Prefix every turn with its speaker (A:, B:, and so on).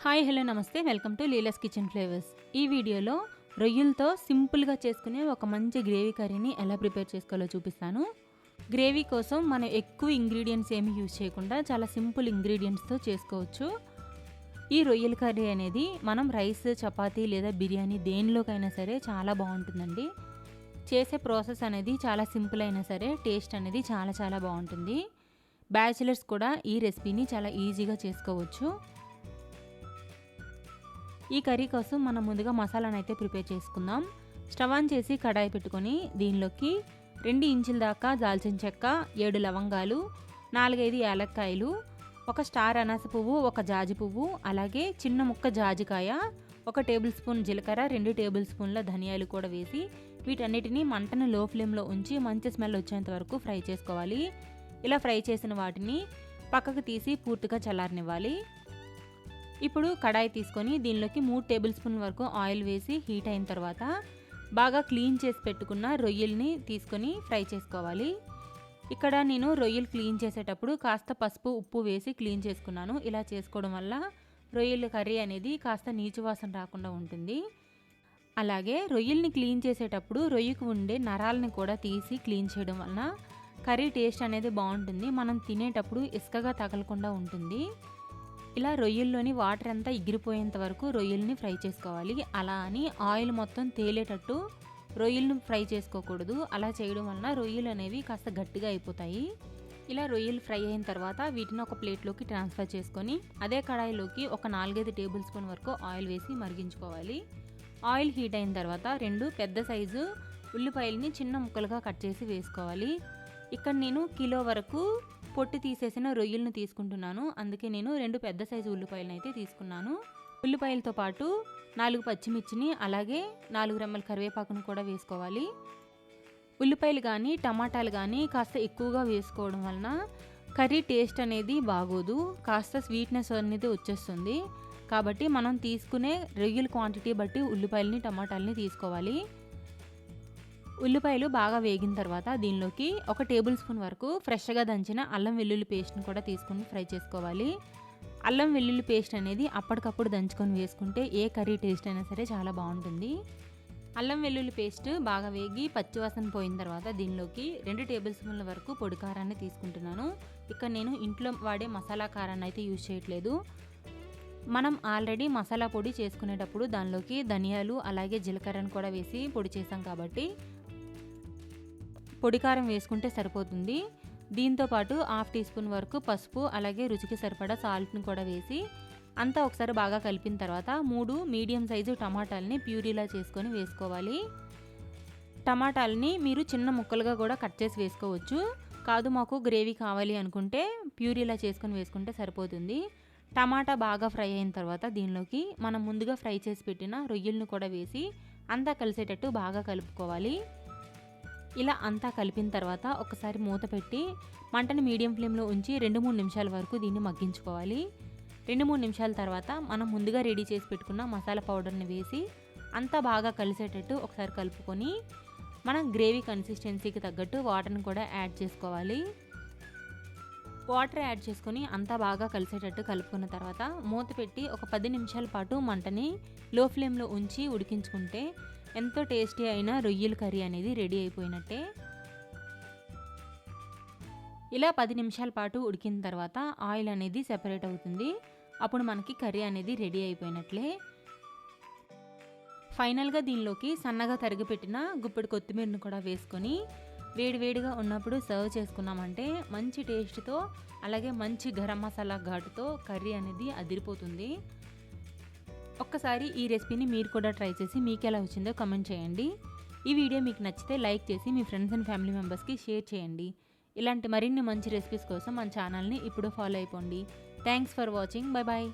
A: Hi hello నమస్తే welcome to Leela's kitchen flavours. ఈ వీడియోలో రొయ్యలతో సింపుల్గా చేసుకునే ఒక మంచి గ్రేవీ కర్రీని ఎలా ప్రిపేర్ చేసుకోవాలో చూపిస్తాను. గ్రేవీ కోసం మనం ఎక్కువ ఇంగ్రీడియంట్స్ ఏమి యూజ్ చేయకుండా చాలా సింపుల్ ఇంగ్రీడియంట్స్తో చేసుకోవచ్చు. ఈ రొయ్యల కర్రీ అనేది మనం రైస్, చపాతీ లేదా బిర్యానీ దేనిలోకైనా సరే చాలా బాగుంటుందండి. చేసే ప్రాసెస్ అనేది చాలా సింపుల్ అయినా సరే టేస్ట్ అనేది చాలా బాగుంటుంది. బ్యాచిలర్స్ కూడా ఈ రెసిపీని చాలా ఈజీగా చేసుకోవచ్చు. ఈ కర్రీ కోసం మనం ముందుగా మసాలాను అయితే ప్రిపేర్ చేసుకుందాం. స్టవ్ ఆన్ చేసి కడాయి పెట్టుకొని దీనిలోకి 2 ఇంచుల దాకా దాల్చిన చెక్క, 7 లవంగాలు, 4-5 యాలక్కాయలు, 1 స్టార్ అనాస పువ్వు, 1 జాజి పువ్వు, అలాగే చిన్న ముక్క జాజికాయ, 1 టేబుల్ స్పూన్ జీలకర్ర, 2 టేబుల్ స్పూన్ల ధనియాలు కూడా వేసి వీటన్నిటిని మంటను లో ఫ్లేమ్లో ఉంచి మంచి స్మెల్ వచ్చేంత వరకు ఫ్రై చేసుకోవాలి. ఇలా ఫ్రై చేసిన వాటిని పక్కకు తీసి పూర్తిగా చల్లారనివ్వాలి. ఇప్పుడు కడాయి తీసుకొని దీనిలోకి 3 టేబుల్ స్పూన్ వరకు ఆయిల్ వేసి హీట్ అయిన తర్వాత బాగా క్లీన్ చేసి పెట్టుకున్న రొయ్యల్ని తీసుకొని ఫ్రై చేసుకోవాలి. ఇక్కడ నేను రొయ్యలు క్లీన్ చేసేటప్పుడు కాస్త పసుపు, ఉప్పు వేసి క్లీన్ చేసుకున్నాను. ఇలా చేసుకోవడం వల్ల రొయ్యల కర్రీ అనేది కాస్త నీచు వాసన రాకుండా ఉంటుంది. అలాగే రొయ్యల్ని క్లీన్ చేసేటప్పుడు రొయ్యకు ఉండే నరాలని కూడా తీసి క్లీన్ చేయడం వలన కర్రీ టేస్ట్ అనేది బాగుంటుంది. మనం తినేటప్పుడు ఇసుకగా తగలకుండా ఉంటుంది. ఇలా రొయ్యల్లోని వాటర్ అంతా ఎగిరిపోయేంత వరకు రొయ్యల్ని ఫ్రై చేసుకోవాలి. అలా అని ఆయిల్ మొత్తం తేలేటట్టు రొయ్యలను ఫ్రై చేసుకోకూడదు. అలా చేయడం వలన రొయ్యలు అనేవి కాస్త గట్టిగా అయిపోతాయి. ఇలా రొయ్యలు ఫ్రై అయిన తర్వాత వీటిని ఒక ప్లేట్లోకి ట్రాన్స్ఫర్ చేసుకొని అదే కడాయిలోకి ఒక 4-5 టేబుల్ స్పూన్ వరకు ఆయిల్ వేసి మరిగించుకోవాలి. ఆయిల్ హీట్ అయిన తర్వాత 2 పెద్ద సైజు ఉల్లిపాయలని చిన్న ముక్కలుగా కట్ చేసి వేసుకోవాలి. ఇక్కడ నేను కిలో వరకు పొట్టు తీసేసిన రొయ్యలను తీసుకుంటున్నాను. అందుకే నేను 2 పెద్ద సైజు ఉల్లిపాయలను అయితే తీసుకున్నాను. ఉల్లిపాయలతో పాటు 4 పచ్చిమిర్చిని అలాగే 4 రెమ్మల కరివేపాకును కూడా వేసుకోవాలి. ఉల్లిపాయలు కానీ టమాటాలు కానీ కాస్త ఎక్కువగా వేసుకోవడం వలన కర్రీ టేస్ట్ అనేది బాగోదు, కాస్త స్వీట్నెస్ అనేది వచ్చేస్తుంది. కాబట్టి మనం తీసుకునే రొయ్యల క్వాంటిటీ బట్టి ఉల్లిపాయలని, టమాటాలని తీసుకోవాలి. ఉల్లిపాయలు బాగా వేగిన తర్వాత దీనిలోకి 1 టేబుల్ స్పూన్ వరకు ఫ్రెష్గా దంచిన అల్లం వెల్లుల్లి పేస్ట్ని కూడా తీసుకొని ఫ్రై చేసుకోవాలి. అల్లం వెల్లుల్లి పేస్ట్ అనేది అప్పటికప్పుడు దంచుకొని వేసుకుంటే ఏ కర్రీ టేస్ట్ అయినా సరే చాలా బాగుంటుంది. అల్లం వెల్లుల్లి పేస్ట్ బాగా వేగి పచ్చివాసన పోయిన తర్వాత దీనిలోకి 2 టేబుల్ స్పూన్ల వరకు పొడి కారాన్ని తీసుకుంటున్నాను. ఇక్కడ నేను ఇంట్లో వాడే మసాలా కారాన్ని అయితే యూజ్ చేయట్లేదు. మనం ఆల్రెడీ మసాలా పొడి చేసుకునేటప్పుడు దానిలోకి ధనియాలు అలాగే జీలకర్రను కూడా వేసి పొడి చేసాం కాబట్టి పొడి కారం వేసుకుంటే సరిపోతుంది. దీంతోపాటు 1/2 టీ స్పూన్ వరకు పసుపు అలాగే రుచికి సరిపడా సాల్ట్ని కూడా వేసి అంతా ఒకసారి బాగా కలిపిన తర్వాత 3 మీడియం సైజు టమాటాలని ప్యూరీలా చేసుకొని వేసుకోవాలి. టమాటాలని మీరు చిన్న ముక్కలుగా కూడా కట్ చేసి వేసుకోవచ్చు. కాదు మాకు గ్రేవీ కావాలి అనుకుంటే ప్యూరీలా చేసుకొని వేసుకుంటే సరిపోతుంది. టమాటా బాగా ఫ్రై అయిన తర్వాత దీనిలోకి మనం ముందుగా ఫ్రై చేసి పెట్టిన రొయ్యలను కూడా వేసి అంతా కలిసేటట్టు బాగా కలుపుకోవాలి. ఇలా అంతా కలిపిన తర్వాత ఒకసారి మూత పెట్టి మంటని మీడియం ఫ్లేమ్లో ఉంచి 2-3 నిమిషాల వరకు దీన్ని మగ్గించుకోవాలి. 2-3 నిమిషాల తర్వాత మనం ముందుగా రెడీ చేసి పెట్టుకున్న మసాలా పౌడర్ని వేసి అంతా బాగా కలిసేటట్టు ఒకసారి కలుపుకొని మనం గ్రేవీ కన్సిస్టెన్సీకి తగ్గట్టు వాటర్ని కూడా యాడ్ చేసుకోవాలి. వాటర్ యాడ్ చేసుకొని అంతా బాగా కలిసేటట్టు కలుపుకున్న తర్వాత మూత పెట్టి ఒక 10 నిమిషాల పాటు మంటని లో ఫ్లేమ్లో ఉంచి ఉడికించుకుంటే ఎంతో టేస్టీ అయిన రొయ్యల కర్రీ అనేది రెడీ అయిపోయినట్టే. ఇలా 10 నిమిషాల పాటు ఉడికిన తర్వాత ఆయిల్ అనేది సెపరేట్ అవుతుంది. అప్పుడు మనకి కర్రీ అనేది రెడీ అయిపోయినట్లే. ఫైనల్గా దీనిలోకి సన్నగా తరిగి పెట్టిన గుప్పెడు కొత్తిమీరను కూడా వేసుకొని వేడివేడిగా ఉన్నప్పుడు సర్వ్ చేసుకున్నామంటే మంచి టేస్ట్తో అలాగే మంచి గరం మసాలా ఘాటుతో కర్రీ అనేది అదిరిపోతుంది. ఒక్కసారి ఈ రెసిపీని మీరు కూడా ట్రై చేసి మీకు ఎలా వచ్చిందో కామెంట్ చేయండి. ఈ వీడియో మీకు నచ్చితే లైక్ చేసి మీ ఫ్రెండ్స్ అండ్ ఫ్యామిలీ మెంబర్స్కి షేర్ చేయండి. ఇలాంటి మరిన్ని మంచి రెసిపీస్ కోసం మన ఛానల్ని ఇప్పుడు ఫాలో అయిపోండి. Thanks for watching. Bye bye.